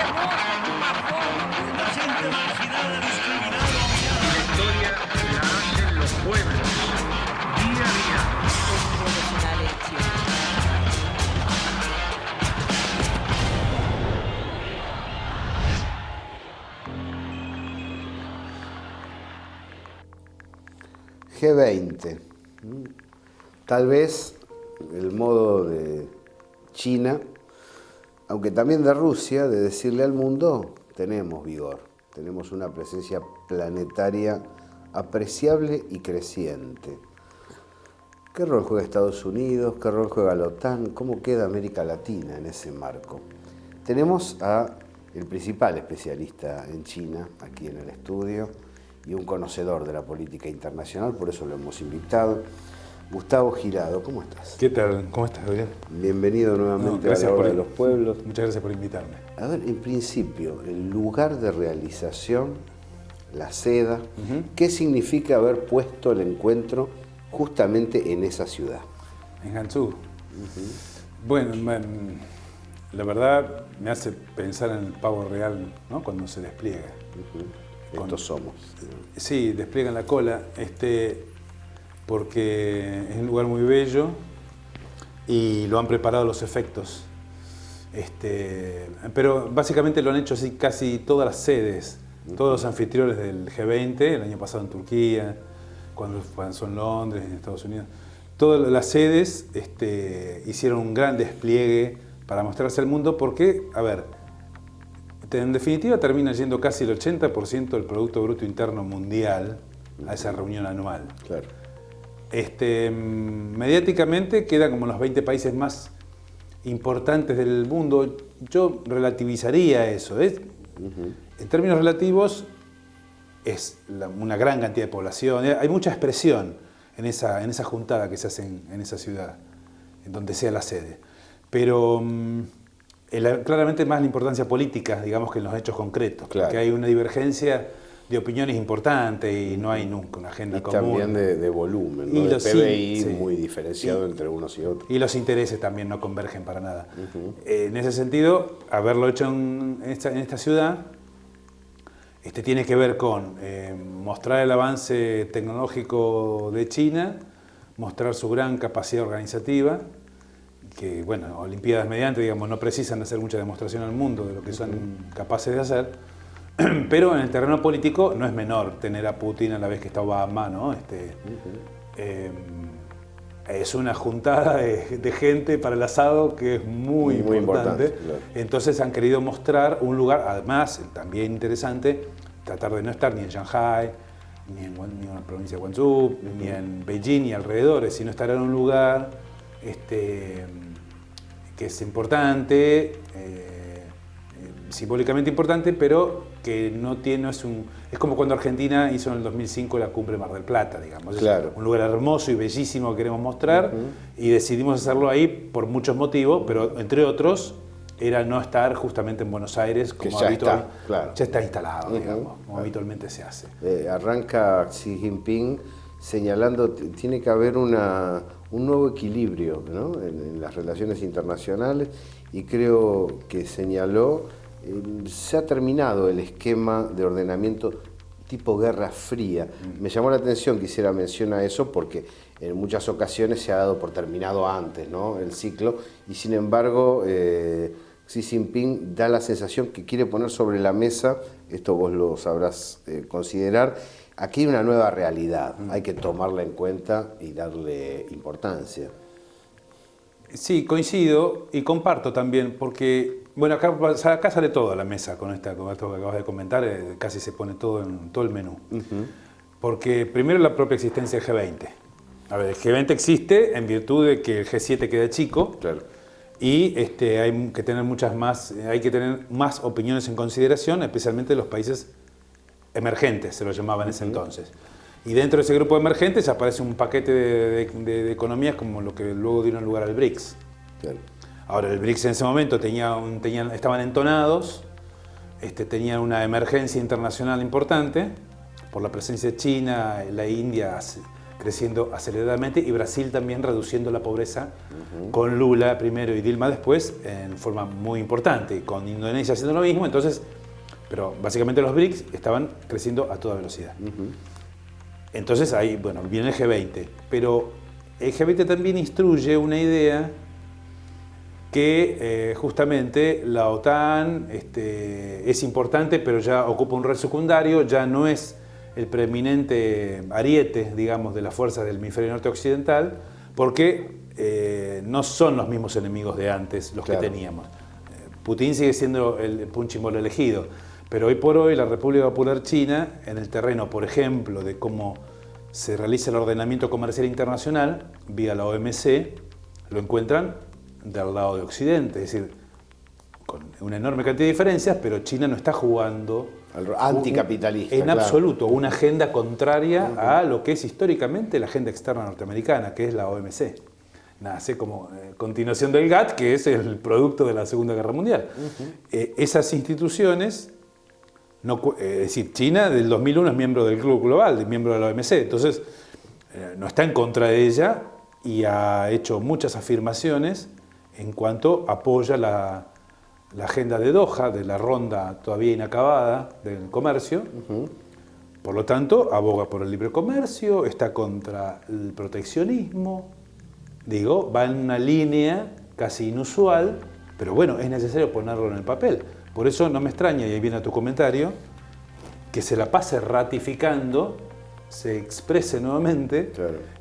Y la historia la hacen los pueblos, día a día. Nacional en Chile. G20. Tal vez el modo de China, aunque también de Rusia, de decirle al mundo, tenemos vigor, tenemos una presencia planetaria apreciable y creciente. ¿Qué rol juega Estados Unidos? ¿Qué rol juega la OTAN? ¿Cómo queda América Latina en ese marco? Tenemos a el principal especialista en China aquí en el estudio y un conocedor de la política internacional, por eso lo hemos invitado. Gustavo Girado, ¿cómo estás? ¿Qué tal? ¿Cómo estás, Gabriel? Bienvenido nuevamente a la Hora de los Pueblos. Muchas gracias por invitarme. A ver, en principio, el lugar de realización, la seda, ¿qué significa haber puesto el encuentro justamente en esa ciudad? En Hangzhou. Bueno, la verdad me hace pensar en el pavo real, ¿no? Cuando se despliega. Estos somos. Sí, despliegan la cola, porque es un lugar muy bello y lo han preparado los efectos. Pero básicamente lo han hecho así casi todas las sedes, todos los anfitriones del G20, el año pasado en Turquía, cuando pasó en Londres, en Estados Unidos. Todas las sedes hicieron un gran despliegue para mostrarse al mundo porque, a ver, en definitiva termina yendo casi el 80% del Producto Bruto Interno Mundial a esa reunión anual. Claro. Mediáticamente quedan como los 20 países más importantes del mundo. Yo relativizaría eso. En términos relativos, es una gran cantidad de población. Hay mucha expresión en esa juntada que se hace en esa ciudad, en donde sea la sede. Pero claramente más la importancia política, digamos, que en los hechos concretos. Claro. Que hay una divergencia de opiniones importante y no hay nunca una agenda común. También de volumen, ¿no? Y De los PBI sí. muy diferenciado entre unos y otros. Y los intereses también no convergen para nada. En ese sentido, haberlo hecho en esta ciudad tiene que ver con mostrar el avance tecnológico de China, mostrar su gran capacidad organizativa, que, bueno, Olimpiadas mediante, digamos, no precisan hacer mucha demostración al mundo de lo que son capaces de hacer, pero en el terreno político no es menor tener a Putin a la vez que está Obama, ¿no? Es una juntada de gente para el asado que es muy importante. Claro. Entonces han querido mostrar un lugar, además, también interesante, tratar de no estar ni en Shanghái, ni en la provincia de Guangzhou, ni en Beijing, ni alrededores, sino estar en un lugar que es importante, simbólicamente importante, pero que no tiene, es como cuando Argentina hizo en el 2005 la cumbre Mar del Plata, digamos. Claro. Es un lugar hermoso y bellísimo que queremos mostrar y decidimos hacerlo ahí por muchos motivos, pero entre otros era no estar justamente en Buenos Aires como ya habitual, está, claro. ya está instalado, digamos, como habitualmente se hace. Arranca Xi Jinping señalando tiene que haber un nuevo equilibrio, ¿no? en las relaciones internacionales, y creo que señaló se ha terminado el esquema de ordenamiento tipo Guerra Fría. Me llamó la atención, quisiera mencionar eso porque en muchas ocasiones se ha dado por terminado antes, ¿no? El ciclo, y sin embargo Xi Jinping da la sensación que quiere poner sobre la mesa, esto vos lo sabrás considerar, aquí hay una nueva realidad, hay que tomarla en cuenta y darle importancia. Sí, coincido y comparto también, porque bueno, acá sale todo a la mesa con esto que acabas de comentar, casi se pone todo en todo el menú. Porque primero la propia existencia del G20. A ver, el G20 existe en virtud de que el G7 queda chico. Claro. Y hay que tener más opiniones en consideración, especialmente los países emergentes, se lo llamaba en ese entonces. Y dentro de ese grupo de emergentes aparece un paquete de economías como lo que luego dieron lugar al BRICS. Claro. Ahora, el BRICS en ese momento estaban entonados, tenían una emergencia internacional importante por la presencia de China, la India, creciendo aceleradamente, y Brasil también reduciendo la pobreza con Lula primero y Dilma después en forma muy importante, con Indonesia haciendo lo mismo. Entonces, pero básicamente los BRICS estaban creciendo a toda velocidad. Entonces ahí, bueno, viene el G20, pero el G20 también instruye una idea que justamente la OTAN es importante, pero ya ocupa un rol secundario, ya no es el preeminente ariete, digamos, de las fuerzas del hemisferio norte occidental, porque no son los mismos enemigos de antes los que teníamos. Putin sigue siendo el punchimol elegido, pero hoy por hoy la República Popular China, en el terreno, por ejemplo, de cómo se realiza el ordenamiento comercial internacional, vía la OMC, lo encuentran del lado de Occidente, es decir, con una enorme cantidad de diferencias, pero China no está jugando anticapitalista en absoluto una agenda contraria a lo que es históricamente la agenda externa norteamericana, que es la OMC. Nace como continuación del GATT, que es el producto de la Segunda Guerra Mundial. Esas instituciones, es decir, China del 2001 es miembro del Club Global, es miembro de la OMC, entonces no está en contra de ella y ha hecho muchas afirmaciones en cuanto apoya la agenda de Doha, de la ronda todavía inacabada del comercio. Por lo tanto, aboga por el libre comercio, está contra el proteccionismo. Digo, va en una línea casi inusual, pero bueno, es necesario ponerlo en el papel. Por eso no me extraña, y ahí viene tu comentario, que se la pase ratificando, se exprese nuevamente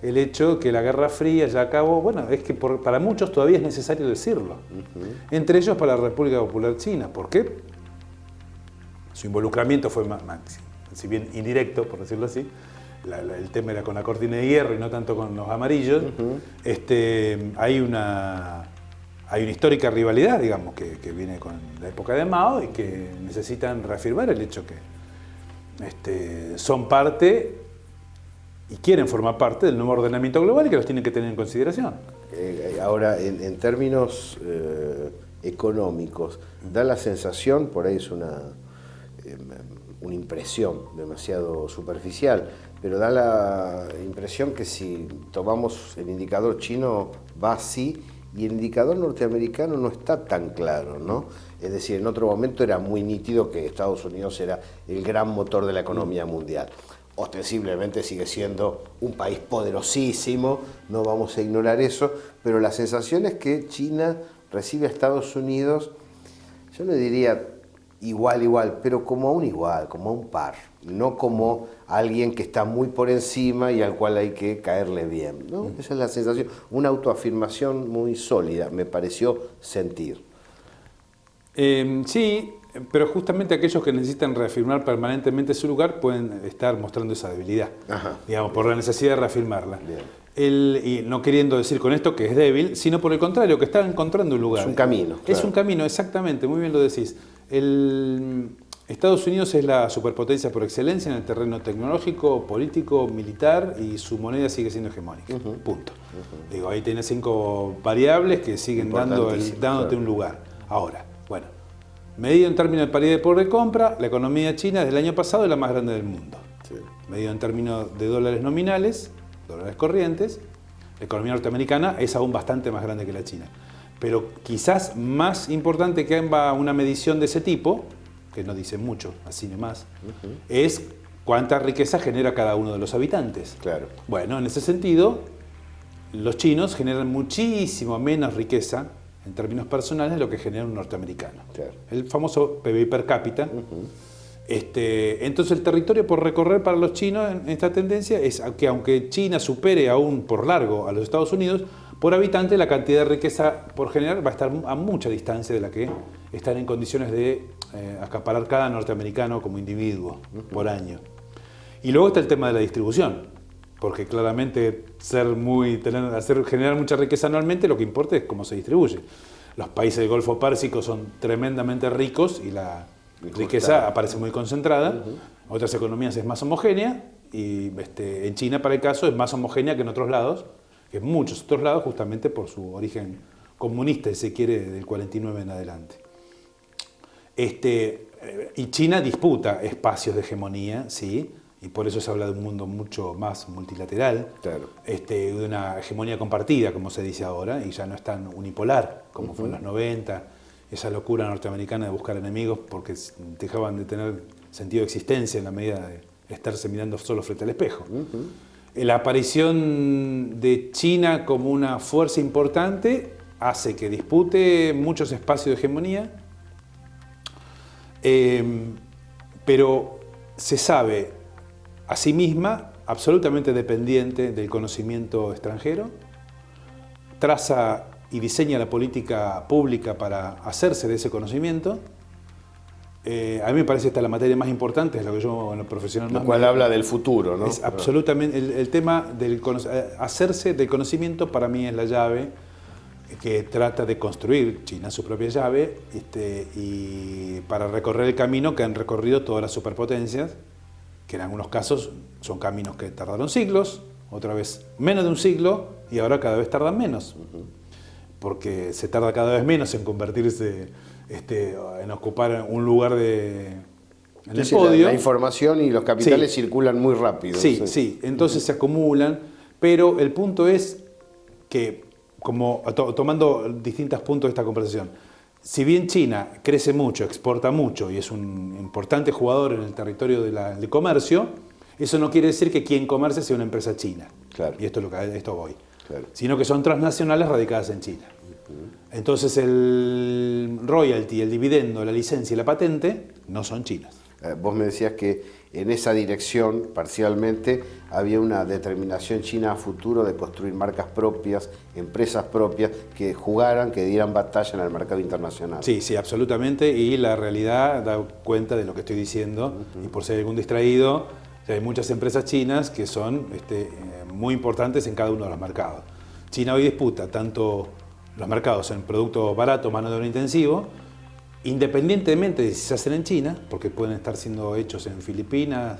el hecho que la Guerra Fría ya acabó. Bueno, es que para muchos todavía es necesario decirlo. Entre ellos para la República Popular China. ¿Por qué? Su involucramiento fue más, si bien indirecto, por decirlo así. El tema era con la cortina de hierro y no tanto con los amarillos. Hay una histórica rivalidad, digamos, que viene con la época de Mao y que necesitan reafirmar el hecho que son parte y quieren formar parte del nuevo ordenamiento global y que los tienen que tener en consideración. Ahora, en términos económicos, da la sensación, por ahí es una impresión demasiado superficial, pero da la impresión que si tomamos el indicador chino va así y el indicador norteamericano no está tan claro, ¿no? Es decir, en otro momento era muy nítido que Estados Unidos era el gran motor de la economía mundial. Ostensiblemente sigue siendo un país poderosísimo, no vamos a ignorar eso, pero la sensación es que China recibe a Estados Unidos, yo no diría igual, pero como a un igual, como a un par, no como alguien que está muy por encima y al cual hay que caerle bien, ¿no? Esa es la sensación, una autoafirmación muy sólida, me pareció sentir. Sí, pero justamente aquellos que necesitan reafirmar permanentemente su lugar pueden estar mostrando esa debilidad, digamos, por la necesidad de reafirmarla. Y no queriendo decir con esto que es débil, sino por el contrario, que está encontrando un lugar. Es un camino. Es un camino, exactamente, muy bien lo decís. Estados Unidos es la superpotencia por excelencia en el terreno tecnológico, político, militar, y su moneda sigue siendo hegemónica. Punto. Digo, ahí tenés 5 variables que siguen dándote un lugar. Ahora, bueno, medido en términos de paridad de poder de compra, la economía china desde el año pasado es la más grande del mundo. Medido en términos de dólares nominales, dólares corrientes, la economía norteamericana es aún bastante más grande que la china. Pero quizás más importante que una medición de ese tipo, que no dice mucho, así nomás, es cuánta riqueza genera cada uno de los habitantes. Claro. Bueno, en ese sentido, los chinos generan muchísimo menos riqueza en términos personales de lo que genera un norteamericano. Claro. El famoso PBI per cápita. Entonces el territorio por recorrer para los chinos en esta tendencia es que aunque China supere aún por largo a los Estados Unidos, por habitante la cantidad de riqueza por generar va a estar a mucha distancia de la que están en condiciones de acaparar cada norteamericano como individuo por año. Y luego está el tema de la distribución, porque claramente generar mucha riqueza anualmente lo que importa es cómo se distribuye. Los países del Golfo Pérsico son tremendamente ricos y la riqueza aparece muy concentrada. Otras economías es más homogénea y en China, para el caso, es más homogénea que en otros lados, que en muchos otros lados, justamente por su origen comunista, si se quiere, del 49 en adelante. Y China disputa espacios de hegemonía, sí, y por eso se habla de un mundo mucho más multilateral, Claro. de una hegemonía compartida, como se dice ahora, y ya no es tan unipolar como fue en los 90, esa locura norteamericana de buscar enemigos porque dejaban de tener sentido de existencia en la medida de estarse mirando solo frente al espejo. La aparición de China como una fuerza importante hace que dispute muchos espacios de hegemonía, pero se sabe a sí misma absolutamente dependiente del conocimiento extranjero, traza y diseña la política pública para hacerse de ese conocimiento. A mí me parece que esta es la materia más importante, es lo que yo en lo profesional Lo más cual habla del futuro, ¿no? es absolutamente el tema del hacerse del conocimiento para mí es la llave que trata de construir China su propia llave y para recorrer el camino que han recorrido todas las superpotencias, que en algunos casos son caminos que tardaron siglos, otra vez menos de un siglo y ahora cada vez tardan menos, porque se tarda cada vez menos en convertirse, en ocupar un lugar en el Sí, podio. la información y los capitales Sí. circulan muy rápido. Sí, entonces se acumulan, pero el punto es que, como tomando distintos puntos de esta conversación, si bien China crece mucho, exporta mucho y es un importante jugador en el territorio del comercio, eso no quiere decir que quien comercie sea una empresa china. Claro. Y esto es lo que a esto voy. Claro. Sino que son transnacionales radicadas en China. Entonces el royalty, el dividendo, la licencia y la patente no son chinas. Vos me decías que en esa dirección, parcialmente, había una determinación china a futuro de construir marcas propias, empresas propias, que jugaran, que dieran batalla en el mercado internacional. Sí, sí, absolutamente. Y la realidad da cuenta de lo que estoy diciendo. Y por si hay algún distraído, hay muchas empresas chinas que son muy importantes en cada uno de los mercados. China hoy disputa tanto los mercados en productos baratos, mano de obra intensivo, independientemente de si se hacen en China, porque pueden estar siendo hechos en Filipinas,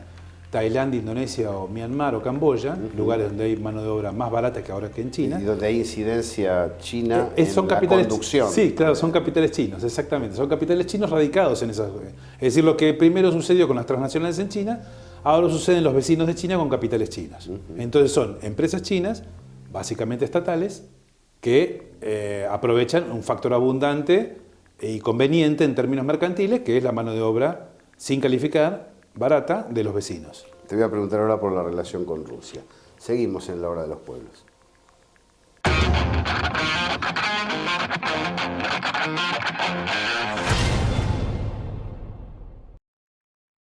Tailandia, Indonesia o Myanmar o Camboya, lugares donde hay mano de obra más barata que ahora que en China. Y donde hay incidencia china en Son la capitales, conducción. sí, claro, son capitales chinos, exactamente. Son capitales chinos radicados en esas. Es decir, lo que primero sucedió con las transnacionales en China, ahora sucede en los vecinos de China con capitales chinos. Entonces son empresas chinas, básicamente estatales, que aprovechan un factor abundante y conveniente en términos mercantiles, que es la mano de obra sin calificar, barata, de los vecinos. Te voy a preguntar ahora por la relación con Rusia. Seguimos en la hora de los pueblos.